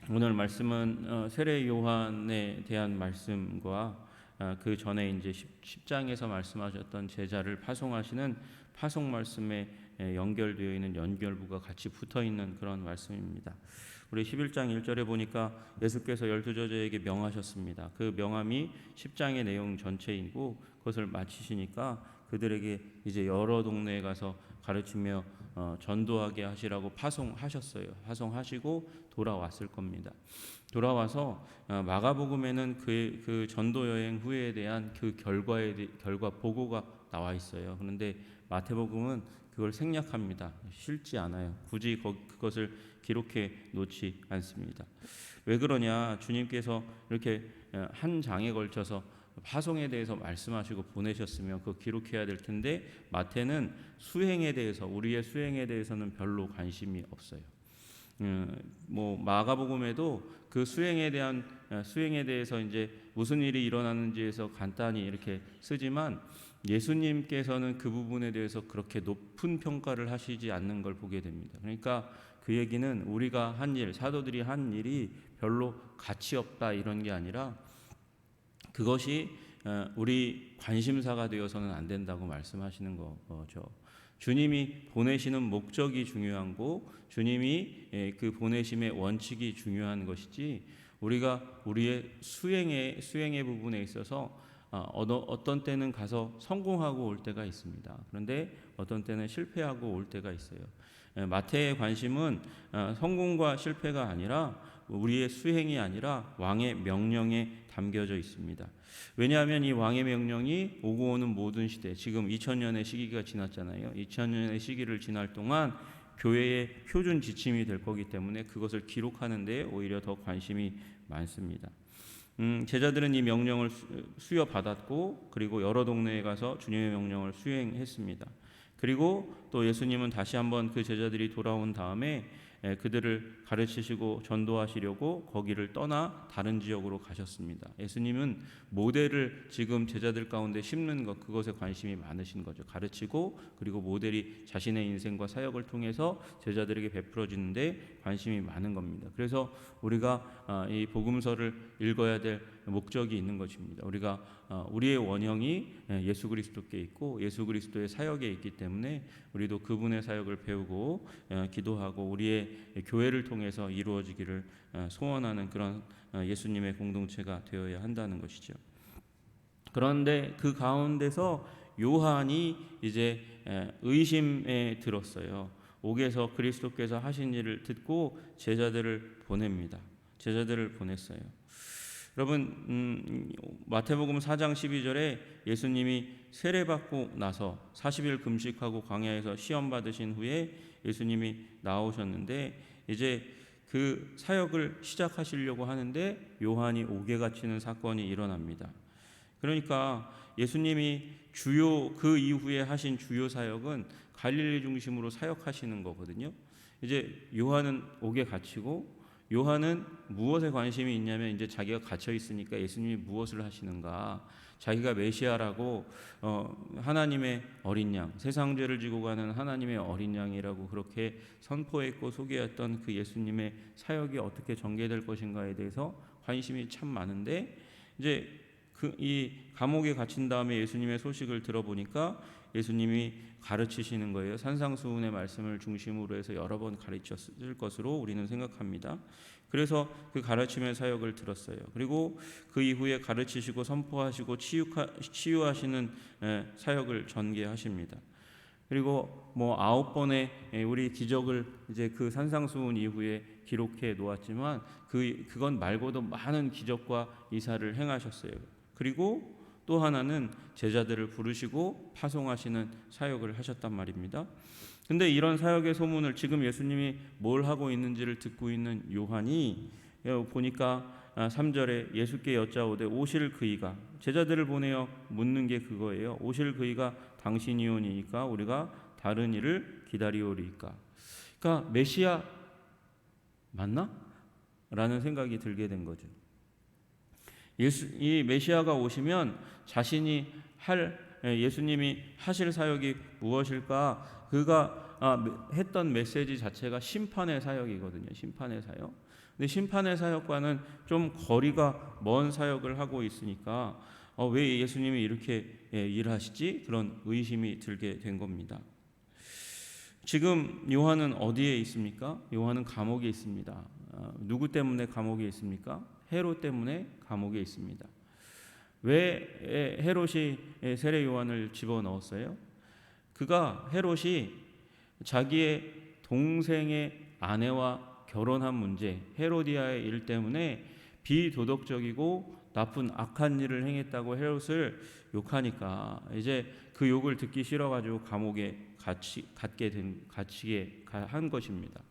오늘 말씀은 세례 요한에 대한 말씀과 그 전에 이제 10장에서 말씀하셨던 제자를 파송하시는 파송 말씀에 연결되어 있는 연결부가 같이 붙어 있는 그런 말씀입니다. 우리 11장 1절에 보니까 예수께서 12제자에게 명하셨습니다. 그 명함이 10장의 내용 전체이고 그것을 마치시니까 그들에게 이제 여러 동네에 가서 가르치며 전도하게 하시라고 파송하셨어요. 파송하시고 돌아왔을 겁니다. 돌아와서 마가복음에는 그 전도 여행 후에 대한 그 결과 보고가 나와 있어요. 그런데 마태복음은 그걸 생략합니다. 실지 않아요. 굳이 그것을 기록해 놓지 않습니다. 왜 그러냐? 주님께서 이렇게 한 장에 걸쳐서 파송에 대해서 말씀하시고 보내셨으면 그거 기록해야 될 텐데 마태는 수행에 대해서 우리의 수행에 대해서는 별로 관심이 없어요. 뭐 마가복음에도 그 수행에 대해서 이제 무슨 일이 일어나는지에서 간단히 이렇게 쓰지만 예수님께서는 그 부분에 대해서 그렇게 높은 평가를 하시지 않는 걸 보게 됩니다. 그러니까 그 얘기는 우리가 한 일, 사도들이 한 일이 별로 가치 없다 이런 게 아니라 그것이 우리 관심사가 되어서는 안 된다고 말씀하시는 거죠. 주님이 보내시는 목적이 중요한 거, 주님이 그 보내심의 원칙이 중요한 것이지 우리가 우리의 수행의 부분에 있어서 어떤 때는 가서 성공하고 올 때가 있습니다. 그런데 어떤 때는 실패하고 올 때가 있어요. 마태의 관심은 성공과 실패가 아니라 우리의 수행이 아니라 왕의 명령에 담겨져 있습니다. 왜냐하면 이 왕의 명령이 오고 오는 모든 시대, 지금 2000년의 시기가 지났잖아요. 2000년의 시기를 지날 동안 교회의 표준 지침이 될 거기 때문에 그것을 기록하는 데 오히려 더 관심이 많습니다. 제자들은 이 명령을 수여받았고 그리고 여러 동네에 가서 주님의 명령을 수행했습니다. 그리고 또 예수님은 다시 한번 그 제자들이 돌아온 다음에 그들을 가르치시고 전도하시려고 거기를 떠나 다른 지역으로 가셨습니다. 예수님은 모델을 지금 제자들 가운데 심는 것, 그것에 관심이 많으신 거죠. 가르치고 그리고 모델이 자신의 인생과 사역을 통해서 제자들에게 베풀어지는데 관심이 많은 겁니다. 그래서 우리가 이 복음서를 읽어야 될 목적이 있는 것입니다. 우리가 우리의 원형이 예수 그리스도께 있고 예수 그리스도의 사역에 있기 때문에 우리도 그분의 사역을 배우고 기도하고 우리의 교회를 통해서 이루어지기를 소원하는 그런 예수님의 공동체가 되어야 한다는 것이죠. 그런데 그 가운데서 요한이 이제 의심에 들었어요. 옥에서 그리스도께서 하신 일을 듣고 제자들을 보냅니다. 제자들을 보냈어요. 여러분 마태복음 4장 12절에 예수님이 세례받고 나서 40일 금식하고 광야에서 시험 받으신 후에 예수님이 나오셨는데 이제 그 사역을 시작하시려고 하는데 요한이 옥에 갇히는 사건이 일어납니다. 그러니까 예수님이 그 이후에 하신 주요 사역은 갈릴리 중심으로 사역하시는 거거든요. 이제 요한은 옥에 갇히고 요한은 무엇에 관심이 있냐면 이제 자기가 갇혀 있으니까 예수님이 무엇을 하시는가, 자기가 메시아라고 하나님의 어린 양, 세상 죄를 지고 가는 하나님의 어린 양이라고 그렇게 선포했고 소개했던 그 예수님의 사역이 어떻게 전개될 것인가에 대해서 관심이 참 많은데 이제 이 감옥에 갇힌 다음에 예수님의 소식을 들어보니까 예수님이 가르치시는 거예요. 산상수훈의 말씀을 중심으로 해서 여러 번 가르쳤을 것으로 우리는 생각합니다. 그래서 그 가르침의 사역을 들었어요. 그리고 그 이후에 가르치시고 선포하시고 치유하시는 사역을 전개하십니다. 그리고 뭐 9번의 우리 기적을 이제 그 산상수훈 이후에 기록해 놓았지만 그건 말고도 많은 기적과 이사를 행하셨어요. 그리고 또 하나는 제자들을 부르시고 파송하시는 사역을 하셨단 말입니다. 근데 이런 사역의 소문을 지금 예수님이 뭘 하고 있는지를 듣고 있는 요한이 보니까 3절에 예수께 여짜오되 오실 그이가, 제자들을 보내어 묻는 게 그거예요. 오실 그이가 당신이오니까 우리가 다른 일을 기다리오리까. 그러니까 메시아 맞나? 라는 생각이 들게 된 거죠. 이 메시아가 오시면 자신이 예수님이 하실 사역이 무엇일까? 그가 했던 메시지 자체가 심판의 사역이거든요. 심판의 사역. 근데 심판의 사역과는 좀 거리가 먼 사역을 하고 있으니까 왜 예수님이 이렇게 일하시지? 그런 의심이 들게 된 겁니다. 지금 요한은 어디에 있습니까? 요한은 감옥에 있습니다. 누구 때문에 감옥에 있습니까? 헤롯 때문에 감옥에 있습니다. 왜 헤롯이 세례 요한을 집어넣었어요? 헤롯이 자기의 동생의 아내와 결혼한 문제, 헤로디아의 일 때문에 비도덕적이고 나쁜 악한 일을 행했다고 헤롯을 욕하니까 이제 그 욕을 듣기 싫어가지고 감옥에 갇히게 한 것입니다.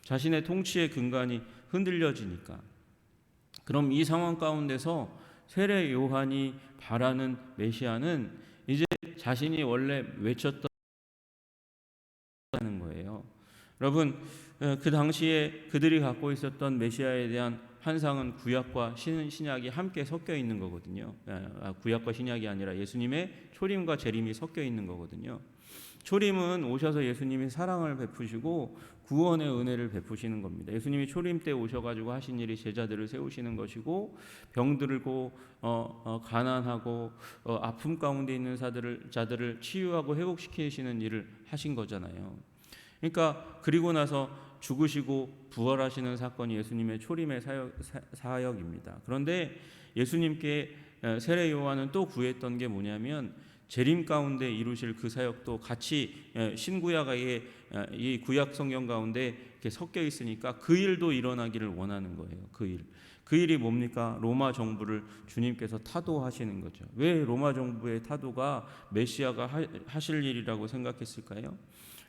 자신의 통치의 근간이 흔들려지니까. 그럼 이 상황 가운데서 세례 요한이 바라는 메시아는 이제 자신이 원래 외쳤던 거예요. 여러분, 그 당시에 그들이 갖고 있었던 메시아에 대한 환상은 구약과 신약이 함께 섞여 있는 거거든요. 구약과 신약이 아니라 예수님의 초림과 재림이 섞여 있는 거거든요. 초림은 오셔서 예수님이 사랑을 베푸시고 구원의 은혜를 베푸시는 겁니다. 예수님이 초림 때 오셔가지고 하신 일이 제자들을 세우시는 것이고, 병들고 가난하고 아픔 가운데 있는 자들을 치유하고 회복시키시는 일을 하신 거잖아요. 그러니까 그리고 나서 죽으시고 부활하시는 사건이 예수님의 초림의 사역입니다. 그런데 예수님께 세례 요한은 또 구했던 게 뭐냐면, 재림 가운데 이루실 그 사역도 같이 신구약의 이 구약 성경 가운데 이렇게 섞여 있으니까 그 일도 일어나기를 원하는 거예요. 그 일이 뭡니까? 로마 정부를 주님께서 타도하시는 거죠. 왜 로마 정부의 타도가 메시아가 하실 일이라고 생각했을까요?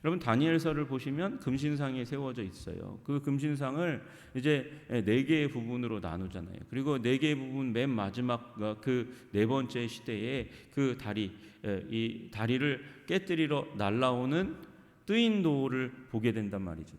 여러분, 다니엘서를 보시면 금신상이 세워져 있어요. 그 금신상을 이제 4개의 부분으로 나누잖아요. 그리고 4개의 부분 맨 마지막 그 4번째 시대에 그 이 다리를 깨뜨리러 날아오는 뜨인 돌을 보게 된단 말이죠.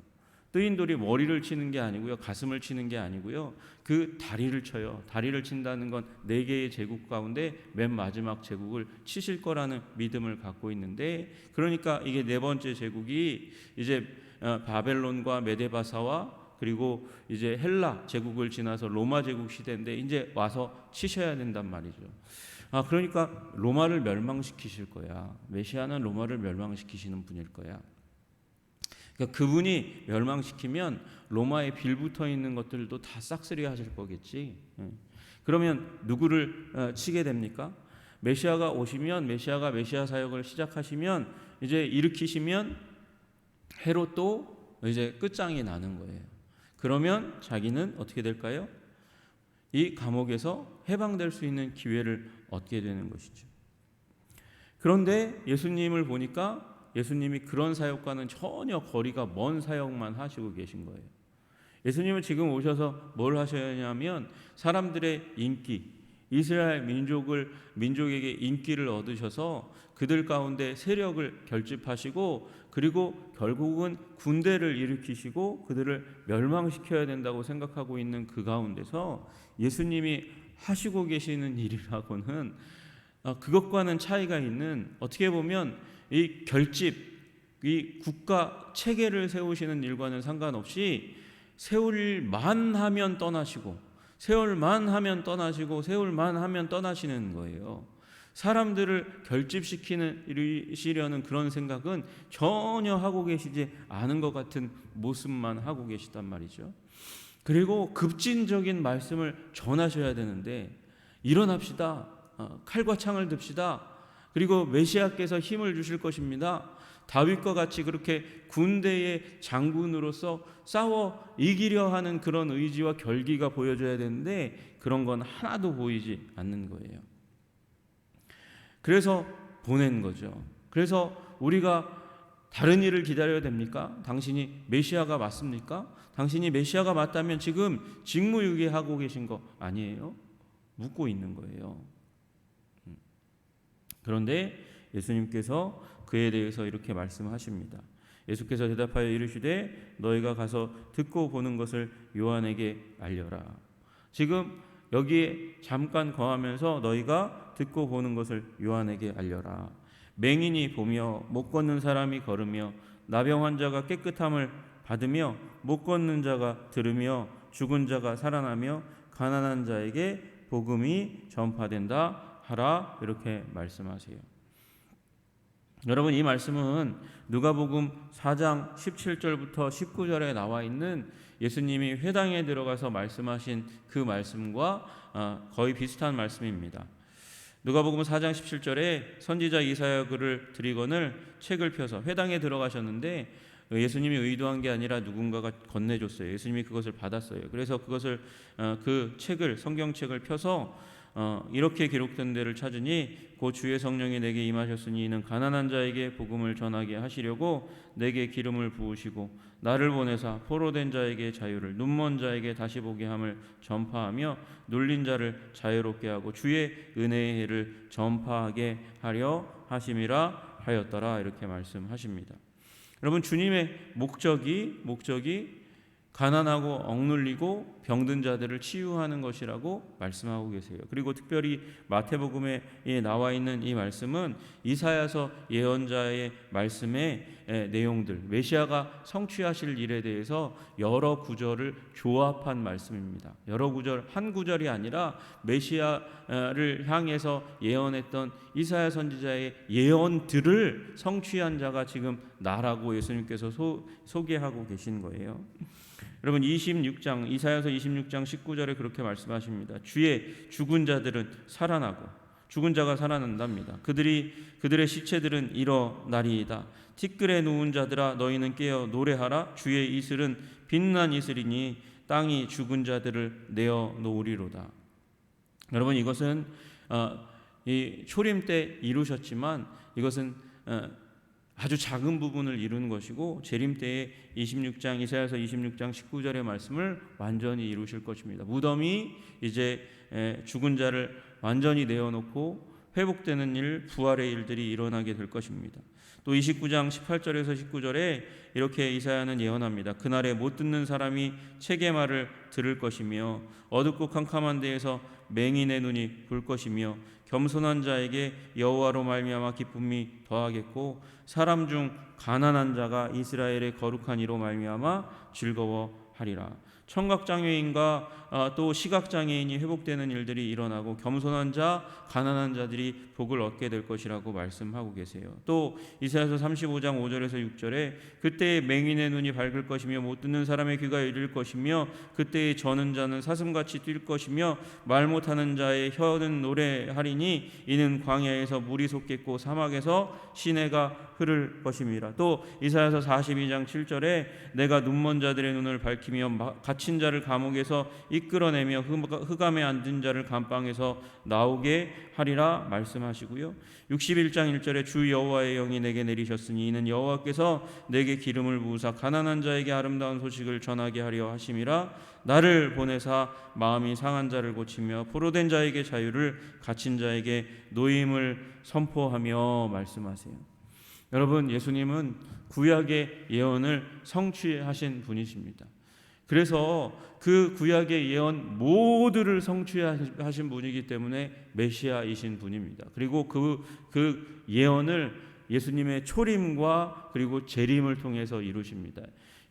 뜨인 돌이 머리를 치는 게 아니고요, 가슴을 치는 게 아니고요, 그 다리를 쳐요. 다리를 친다는 건 4개의 제국 가운데 맨 마지막 제국을 치실 거라는 믿음을 갖고 있는데, 그러니까 이게 4번째 제국이 이제 바벨론과 메데바사와 그리고 이제 헬라 제국을 지나서 로마 제국 시대인데 이제 와서 치셔야 된단 말이죠. 그러니까 로마를 멸망시키실 거야. 메시아는 로마를 멸망시키시는 분일 거야. 그러니까 그분이 멸망시키면 로마에 빌붙어 있는 것들도 다 싹쓸이 하실 거겠지. 그러면 누구를 치게 됩니까? 메시아가 오시면, 메시아 사역을 시작하시면, 이제 일으키시면 헤롯도 이제 끝장이 나는 거예요. 그러면 자기는 어떻게 될까요? 이 감옥에서 해방될 수 있는 기회를 얻게 되는 것이죠. 그런데 예수님을 보니까 예수님이 그런 사역과는 전혀 거리가 먼 사역만 하시고 계신 거예요. 예수님은 지금 오셔서 뭘 하셔야냐면, 사람들의 인기, 이스라엘 민족에게 인기를 얻으셔서 그들 가운데 세력을 결집하시고, 그리고 결국은 군대를 일으키시고 그들을 멸망시켜야 된다고 생각하고 있는 그 가운데서 예수님이 하시고 계시는 일이라고는 그것과는 차이가 있는, 어떻게 보면 이 결집, 이 국가 체계를 세우시는 일과는 상관없이 세울만 하면 떠나시고 세울만 하면 떠나시는 거예요. 사람들을 결집시키려는 그런 생각은 전혀 하고 계시지 않은 것 같은 모습만 하고 계시단 말이죠. 그리고 급진적인 말씀을 전하셔야 되는데, 일어납시다, 칼과 창을 듭시다, 그리고 메시아께서 힘을 주실 것입니다, 다윗과 같이 그렇게 군대의 장군으로서 싸워 이기려 하는 그런 의지와 결기가 보여져야 되는데, 그런 건 하나도 보이지 않는 거예요. 그래서 보낸 거죠. 그래서 우리가 다른 일을 기다려야 됩니까? 당신이 메시아가 맞습니까? 당신이 메시아가 맞다면 지금 직무유기하고 계신 거 아니에요? 묻고 있는 거예요. 그런데 예수님께서 그에 대해서 이렇게 말씀하십니다. 예수께서 대답하여 이르시되 너희가 가서 듣고 보는 것을 요한에게 알려라. 지금 여기에 잠깐 거하면서 너희가 듣고 보는 것을 요한에게 알려라. 맹인이 보며 못 걷는 사람이 걸으며 나병 환자가 깨끗함을 받으며 못 걷는 자가 들으며 죽은 자가 살아나며 가난한 자에게 복음이 전파된다 하라 이렇게 말씀하세요. 여러분 이 말씀은 누가복음 4장 17절부터 19절에 나와 있는 예수님이 회당에 들어가서 말씀하신 그 말씀과 거의 비슷한 말씀입니다. 누가복음 4장 17절에 선지자 이사야 글을 드리거늘 책을 펴서 회당에 들어가셨는데 예수님이 의도한 게 아니라 누군가가 건네줬어요. 예수님이 그것을 받았어요. 그래서 그것을 그 책을 성경책을 펴서 이렇게 기록된 데를 찾으니 곧 주의 성령이 내게 임하셨으니 이는 가난한 자에게 복음을 전하게 하시려고 내게 기름을 부으시고 나를 보내사 포로된 자에게 자유를 눈먼 자에게 다시 보게 함을 전파하며 눌린 자를 자유롭게 하고 주의 은혜의 해를 전파하게 하려 하심이라 하였더라 이렇게 말씀하십니다. 여러분 주님의 목적이 가난하고 억눌리고 병든 자들을 치유하는 것이라고 말씀하고 계세요. 그리고 특별히 마태복음에 나와 있는 이 말씀은 이사야서 예언자의 말씀의 내용들, 메시아가 성취하실 일에 대해서 여러 구절을 조합한 말씀입니다. 여러 구절, 한 구절이 아니라 메시아를 향해서 예언했던 이사야 선지자의 예언들을 성취한 자가 지금 나라고 예수님께서 소개하고 계신 거예요. 여러분 이사야서 26장 19절에 그렇게 말씀하십니다. 주의 죽은 자들은 살아나고 죽은 자가 살아난답니다. 그들의 시체들은 일어나리이다. 티끌에 누운 자들아 너희는 깨어 노래하라. 주의 이슬은 빛난 이슬이니 땅이 죽은 자들을 내어 놓으리로다. 여러분 이것은 이 초림 때 이루셨지만 이것은 아주 작은 부분을 이루는 것이고 재림 때에 이사야서 26장 19절의 말씀을 완전히 이루실 것입니다. 무덤이 이제 죽은 자를 완전히 내어놓고 회복되는 일, 부활의 일들이 일어나게 될 것입니다. 또 29장 18절에서 19절에 이렇게 이사야는 예언합니다. 그날에 못 듣는 사람이 책의 말을 들을 것이며 어둡고 캄캄한 데에서 맹인의 눈이 볼 것이며 겸손한 자에게 여호와로 말미암아 기쁨이 더하겠고 사람 중 가난한 자가 이스라엘의 거룩한 이로 말미암아 즐거워하리라. 청각장애인과 또 시각장애인이 회복되는 일들이 일어나고 겸손한 자, 가난한 자들이 복을 얻게 될 것이라고 말씀하고 계세요. 또 이사야서 35장 5절에서 6절에 그때의 맹인의 눈이 밝을 것이며 못 듣는 사람의 귀가 열릴 것이며 그때의 저는 자는 사슴같이 뛸 것이며 말 못하는 자의 혀는 노래하리니 이는 광야에서 물이 솟겠고 사막에서 시내가 흐를 것임이라. 또 이사야서 42장 7절에 내가 눈먼 자들의 눈을 밝히며 갇힌 자를 감옥에서 이끌어내며 흑암에 앉은 자를 감방에서 나오게 하리라 말씀하시고요. 61장 1절에 주 여호와의 영이 내게 내리셨으니 이는 여호와께서 내게 기름을 부으사 가난한 자에게 아름다운 소식을 전하게 하려 하심이라. 나를 보내사 마음이 상한 자를 고치며 포로된 자에게 자유를 갇힌 자에게 노임을 선포하며 말씀하세요. 여러분 예수님은 구약의 예언을 성취하신 분이십니다. 그래서 그 구약의 예언 모두를 성취하신 분이기 때문에 메시아이신 분입니다. 그리고 그 예언을 예수님의 초림과 그리고 재림을 통해서 이루십니다.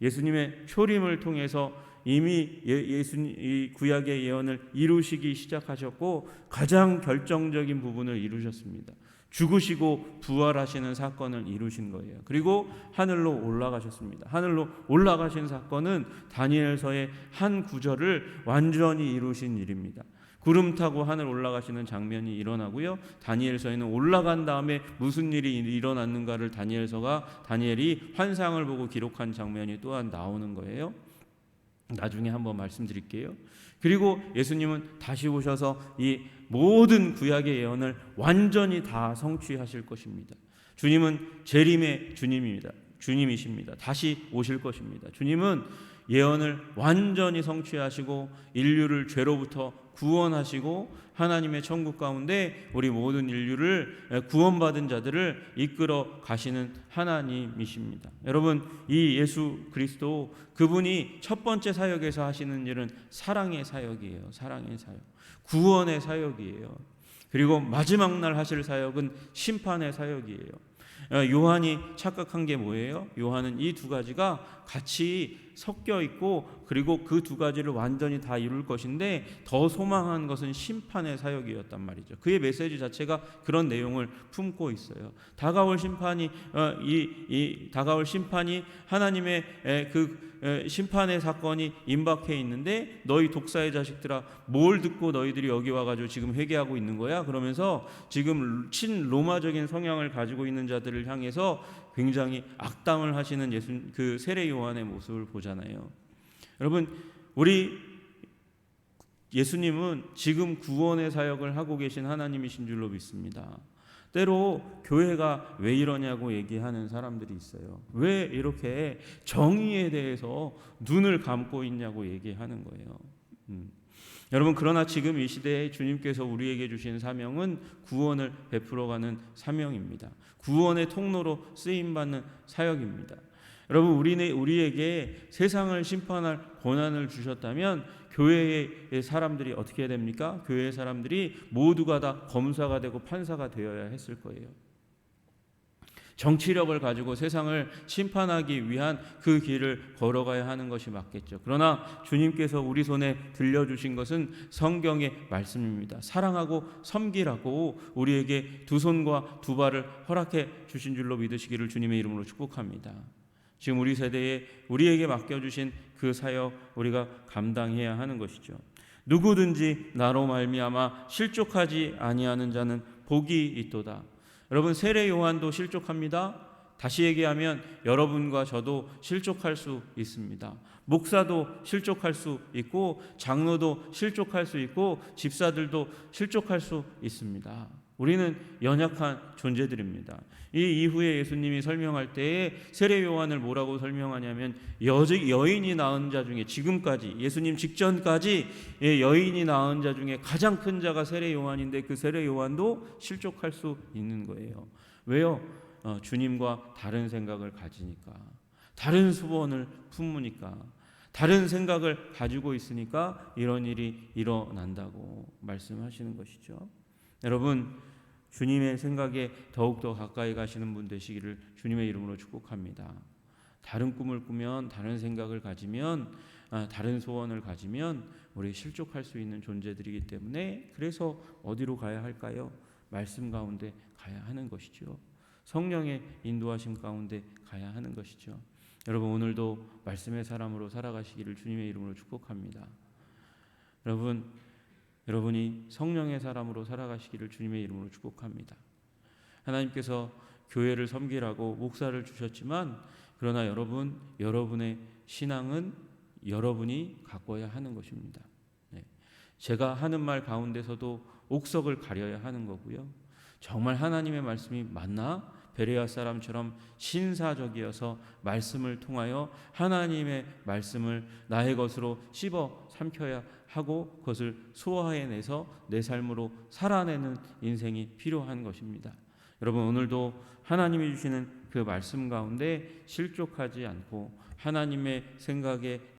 예수님의 초림을 통해서 이미 이 구약의 예언을 이루시기 시작하셨고 가장 결정적인 부분을 이루셨습니다. 죽으시고 부활하시는 사건을 이루신 거예요. 그리고 하늘로 올라가셨습니다. 하늘로 올라가신 사건은 다니엘서의 한 구절을 완전히 이루신 일입니다. 구름 타고 하늘 올라가시는 장면이 일어나고요. 다니엘서에는 올라간 다음에 무슨 일이 일어났는가를 다니엘이 환상을 보고 기록한 장면이 또한 나오는 거예요. 나중에 한번 말씀드릴게요. 그리고 예수님은 다시 오셔서 이 모든 구약의 예언을 완전히 다 성취하실 것입니다. 주님은 재림의 주님이십니다. 다시 오실 것입니다. 주님은 예언을 완전히 성취하시고 인류를 죄로부터 구원하시고 하나님의 천국 가운데 우리 모든 인류를 구원받은 자들을 이끌어 가시는 하나님이십니다. 여러분 이 예수 그리스도 그분이 첫 번째 사역에서 하시는 일은 사랑의 사역이에요. 사랑의 사역, 구원의 사역이에요. 그리고 마지막 날 하실 사역은 심판의 사역이에요. 요한이 착각한 게 뭐예요? 요한은 이 두 가지가 같이 섞여 있고 그리고 그 두 가지를 완전히 다 이룰 것인데 더 소망한 것은 심판의 사역이었단 말이죠. 그의 메시지 자체가 그런 내용을 품고 있어요. 다가올 심판이 다가올 심판이 하나님의 심판의 사건이 임박해 있는데 너희 독사의 자식들아 뭘 듣고 너희들이 여기 와가지고 지금 회개하고 있는 거야? 그러면서 지금 친로마적인 성향을 가지고 있는 자들을 향해서 굉장히 악담을 하시는 그 세례 요한의 모습을 보잖아요. 여러분, 우리 예수님은 지금 구원의 사역을 하고 계신 하나님이신 줄로 믿습니다. 때로 교회가 왜 이러냐고 얘기하는 사람들이 있어요. 왜 이렇게 정의에 대해서 눈을 감고 있냐고 얘기하는 거예요. 여러분, 그러나 지금 이 시대에 주님께서 우리에게 주신 사명은 구원을 베풀어가는 사명입니다. 구원의 통로로 쓰임받는 사역입니다. 여러분, 우리에게 세상을 심판할 권한을 주셨다면 교회의 사람들이 어떻게 해야 됩니까? 교회의 사람들이 모두가 다 검사가 되고 판사가 되어야 했을 거예요. 정치력을 가지고 세상을 심판하기 위한 그 길을 걸어가야 하는 것이 맞겠죠. 그러나 주님께서 우리 손에 들려주신 것은 성경의 말씀입니다. 사랑하고 섬기라고 우리에게 두 손과 두 발을 허락해 주신 줄로 믿으시기를 주님의 이름으로 축복합니다. 지금 우리 세대에 우리에게 맡겨주신 그 사역 우리가 감당해야 하는 것이죠. 누구든지 나로 말미암아 실족하지 아니하는 자는 복이 있도다. 여러분, 세례 요한도 실족합니다. 다시 얘기하면 여러분과 저도 실족할 수 있습니다. 목사도 실족할 수 있고 장로도 실족할 수 있고 집사들도 실족할 수 있습니다. 우리는 연약한 존재들입니다. 이 이후에 예수님이 설명할 때에 세례 요한을 뭐라고 설명하냐면 여인이 낳은 자 중에 지금까지 예수님 직전까지 여인이 낳은 자 중에 가장 큰 자가 세례 요한인데 그 세례 요한도 실족할 수 있는 거예요. 왜요? 주님과 다른 생각을 가지니까, 다른 소원을 품으니까, 다른 생각을 가지고 있으니까 이런 일이 일어난다고 말씀하시는 것이죠. 여러분, 주님의 생각에 더욱더 가까이 가시는 분 되시기를 주님의 이름으로 축복합니다. 다른 꿈을 꾸면, 다른 생각을 가지면, 다른 소원을 가지면 우리 실족할 수 있는 존재들이기 때문에 그래서 어디로 가야 할까요? 말씀 가운데 가야 하는 것이죠. 성령의 인도하심 가운데 가야 하는 것이죠. 여러분, 오늘도 말씀의 사람으로 살아가시기를 주님의 이름으로 축복합니다. 여러분이 성령의 사람으로 살아가시기를 주님의 이름으로 축복합니다. 하나님께서 교회를 섬기라고 목사를 주셨지만 그러나 여러분의 신앙은 여러분이 가꿔야 하는 것입니다. 제가 하는 말 가운데서도 옥석을 가려야 하는 거고요. 정말 하나님의 말씀이 맞나? 베레아 사람처럼 신사적이어서 말씀을 통하여 하나님의 말씀을 나의 것으로 씹어 삼켜야 하고 그것을 소화해내서 내 삶으로 살아내는 인생이 필요한 것입니다. 여러분, 오늘도 하나님이 주시는 그 말씀 가운데 실족하지 않고 하나님의 생각에